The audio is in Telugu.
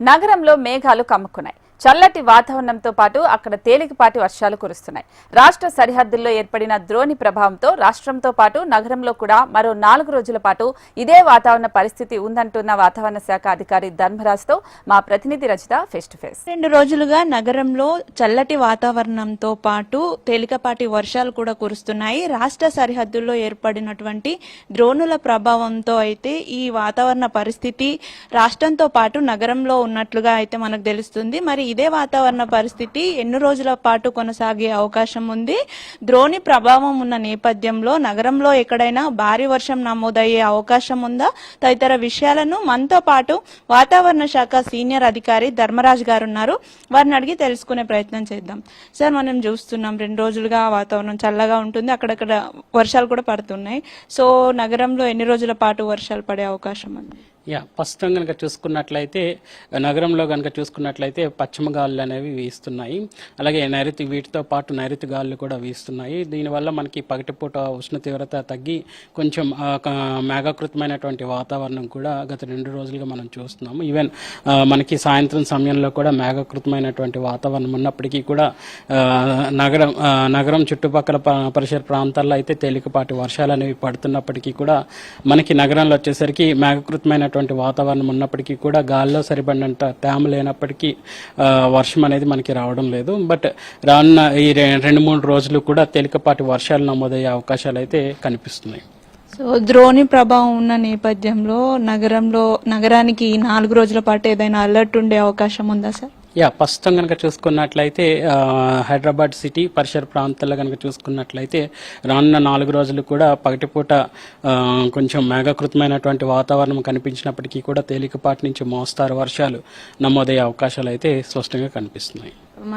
నగరంలో మేఘాలు కమ్ముకున్నాయి. చల్లటి వాతావరణంతో పాటు అక్కడ తేలికపాటి వర్షాలు కురుస్తున్నాయి. రాష్ట్ర సరిహద్దుల్లో ఏర్పడిన ద్రోణి ప్రభావంతో రాష్ట్రంతో పాటు నగరంలో కూడా మరో 4 రోజుల పాటు ఇదే వాతావరణ పరిస్థితి ఉందంటున్న వాతావరణ శాఖ అధికారి ధర్మరాజ్తో మా ప్రతినిధి రచిత ఫేస్ టు ఫేస్. 2 రోజులుగా నగరంలో చల్లటి వాతావరణంతో పాటు తేలికపాటి వర్షాలు కూడా కురుస్తున్నాయి. రాష్ట్ర సరిహద్దుల్లో ఏర్పడినటువంటి ద్రోణుల ప్రభావంతో అయితే ఈ వాతావరణ పరిస్థితి రాష్ట్రంతో పాటు నగరంలో ఉన్నట్లుగా అయితే మనకు తెలుస్తుంది. మరి ఇదే వాతావరణ పరిస్థితి ఎన్ని రోజుల పాటు కొనసాగే అవకాశం ఉంది? ద్రోణి ప్రభావం ఉన్న నేపథ్యంలో నగరంలో ఎక్కడైనా భారీ వర్షం నమోదయ్యే అవకాశం ఉందా? తదితర విషయాలను మనతో పాటు వాతావరణ శాఖ సీనియర్ అధికారి ధర్మరాజ్ గారు ఉన్నారు. వారిని అడిగి తెలుసుకునే ప్రయత్నం చేద్దాం. సార్, మనం చూస్తున్నాం 2 రోజులుగా వాతావరణం చల్లగా ఉంటుంది, అక్కడక్కడ వర్షాలు కూడా పడుతున్నాయి. సో నగరంలో ఎన్ని రోజుల పాటు వర్షాలు పడే అవకాశం ఉంది? ప్రస్తుతం కనుక చూసుకున్నట్లయితే నగరంలో కనుక చూసుకున్నట్లయితే పశ్చిమ గాలులు అనేవి వీస్తున్నాయి. అలాగే వీటితో పాటు నైరుతి గాలులు కూడా వీస్తున్నాయి. దీనివల్ల మనకి పగటిపూట ఉష్ణ తీవ్రత తగ్గి కొంచెం మేఘాకృతమైనటువంటి వాతావరణం కూడా గత 2 రోజులుగా మనం చూస్తున్నాము. ఈవెన్ మనకి సాయంత్రం సమయంలో కూడా మేఘాకృతమైనటువంటి వాతావరణం ఉన్నప్పటికీ కూడా నగరం చుట్టుపక్కల పరిసర ప్రాంతాల్లో అయితే తేలికపాటి వర్షాలు అనేవి పడుతున్నప్పటికీ కూడా మనకి నగరంలో వచ్చేసరికి మేఘాకృతమైనటువంటి వాతావరణం ఉన్నప్పటికీ కూడా గాల్లో సరిపడినంత తేమ లేనప్పటికీ వర్షం అనేది మనకి రావడం లేదు. బట్ రానున్న ఈ 2-3 రోజులు కూడా తేలికపాటి వర్షాలు నమోదయ్యే అవకాశాలు అయితే కనిపిస్తున్నాయి. సో ద్రోణి ప్రభావం ఉన్న నేపథ్యంలో నగరానికి 4 రోజుల పాటు ఏదైనా అలర్ట్ ఉండే అవకాశం ఉందా సార్? ప్రస్తుతం కనుక చూసుకున్నట్లయితే హైదరాబాద్ సిటీ పరిసర ప్రాంతాల్లో కనుక చూసుకున్నట్లయితే రానున్న 4 రోజులు కూడా పగటిపూట కొంచెం మేఘాకృతమైనటువంటి వాతావరణం కనిపించినప్పటికీ కూడా తేలికపాటి నుంచి మోస్తారు వర్షాలు నమోదయ్యే అవకాశాలు అయితే స్పష్టంగా కనిపిస్తున్నాయి.